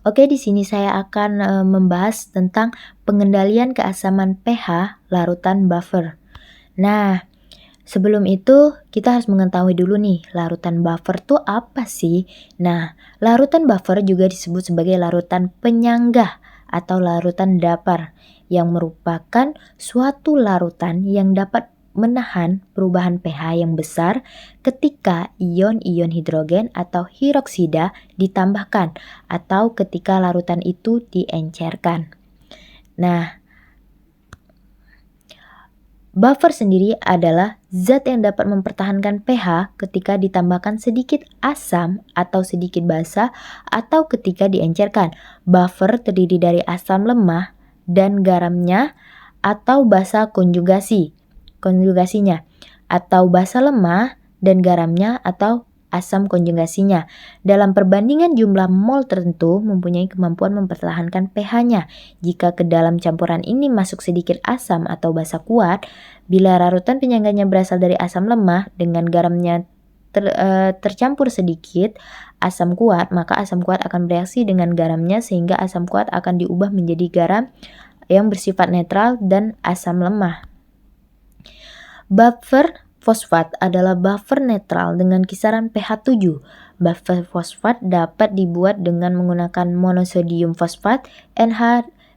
Oke, di sini saya akan membahas tentang pengendalian keasaman pH larutan buffer. Nah, sebelum itu kita harus mengetahui dulu nih, larutan buffer tuh apa sih? Nah, larutan buffer juga disebut sebagai larutan penyangga atau larutan dapar yang merupakan suatu larutan yang dapat menahan perubahan pH yang besar ketika ion-ion hidrogen atau hidroksida ditambahkan atau ketika larutan itu diencerkan. Nah, buffer sendiri adalah zat yang dapat mempertahankan pH ketika ditambahkan sedikit asam atau sedikit basa atau ketika diencerkan. Buffer terdiri dari asam lemah dan garamnya atau basa konjugasinya, atau basa lemah dan garamnya atau asam konjugasinya. Dalam perbandingan jumlah mol tertentu mempunyai kemampuan mempertahankan pH-nya. Jika ke dalam campuran ini masuk sedikit asam atau basa kuat, bila larutan penyangganya berasal dari asam lemah dengan garamnya tercampur sedikit asam kuat, maka asam kuat akan bereaksi dengan garamnya sehingga asam kuat akan diubah menjadi garam yang bersifat netral dan asam lemah. Buffer fosfat adalah buffer netral dengan kisaran pH 7. Buffer fosfat dapat dibuat dengan menggunakan monosodium fosfat,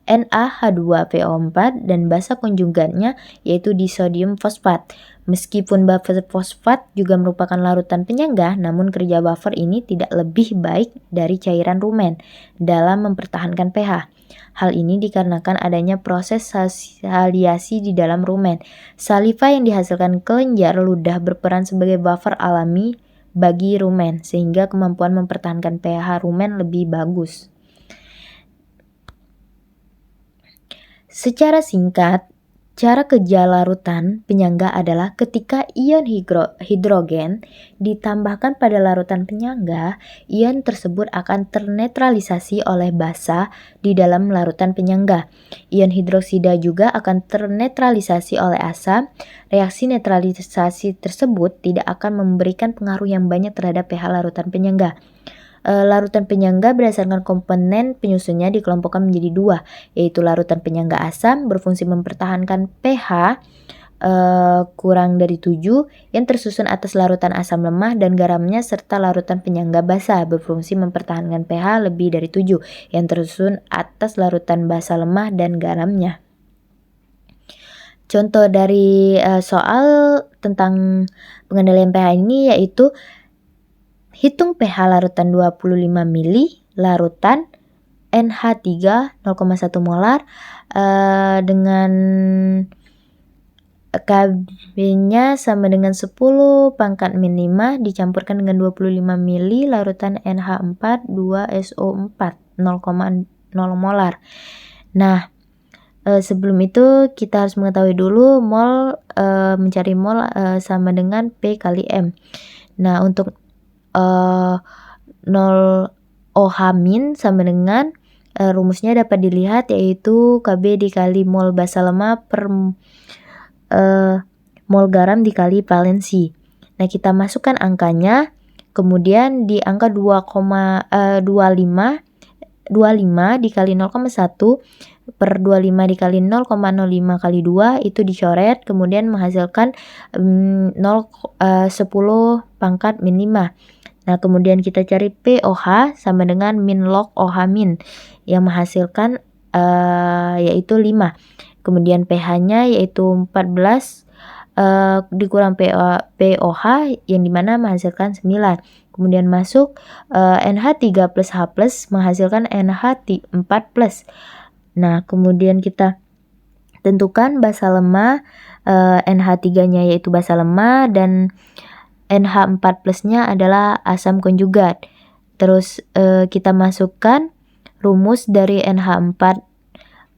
NaH2PO4 dan basa konjugatnya yaitu disodium fosfat. Meskipun buffer fosfat juga merupakan larutan penyangga, namun kerja buffer ini tidak lebih baik dari cairan rumen dalam mempertahankan pH. Hal ini dikarenakan adanya proses saliasi di dalam rumen. Saliva yang dihasilkan kelenjar ludah berperan sebagai buffer alami bagi rumen, sehingga kemampuan mempertahankan pH rumen lebih bagus. Secara singkat, cara kerja larutan penyangga adalah ketika ion hidrogen ditambahkan pada larutan penyangga, ion tersebut akan ternetralisasi oleh basa di dalam larutan penyangga. Ion hidroksida juga akan ternetralisasi oleh asam. Reaksi netralisasi tersebut tidak akan memberikan pengaruh yang banyak terhadap pH larutan penyangga. Larutan penyangga berdasarkan komponen penyusunnya dikelompokkan menjadi dua, yaitu larutan penyangga asam berfungsi mempertahankan pH kurang dari 7 yang tersusun atas larutan asam lemah dan garamnya, serta larutan penyangga basa berfungsi mempertahankan pH lebih dari 7 yang tersusun atas larutan basa lemah dan garamnya. Contoh dari soal tentang pengendalian pH ini yaitu hitung pH larutan 25 mili, larutan NH3 0,1 molar dengan Kb-nya sama dengan 10 pangkat min 5 dicampurkan dengan 25 mili larutan NH4 2SO4 0,0 molar. Nah, sebelum itu kita harus mengetahui dulu mol, mencari mol sama dengan P kali M. Nah, untuk 0 OH min sama dengan rumusnya dapat dilihat yaitu Kb dikali mol basa lemah per mol garam dikali valensi. Nah, kita masukkan angkanya, kemudian di angka 2,25 dikali 0,1 per 25 dikali 0,05 kali 2 itu dicoret, kemudian menghasilkan 10 pangkat min 5. Nah, kemudian kita cari POH sama dengan min log OH min yang menghasilkan yaitu 5. Kemudian pH-nya yaitu 14 dikurang POH yang dimana menghasilkan 9. Kemudian masuk NH3 plus H plus menghasilkan NH4 plus. Nah, kemudian kita tentukan basa lemah, NH3-nya yaitu basa lemah dan NH4 plusnya adalah asam konjugat. Terus kita masukkan rumus dari NH4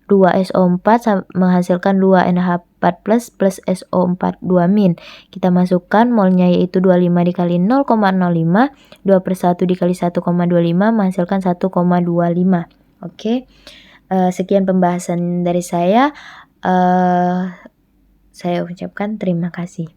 2SO4 menghasilkan 2NH4 plus SO4 2 min. Kita masukkan molnya yaitu 25 dikali 0,05, 2/1 dikali 1,25 menghasilkan 1,25. Oke. Sekian pembahasan dari saya. Saya ucapkan terima kasih.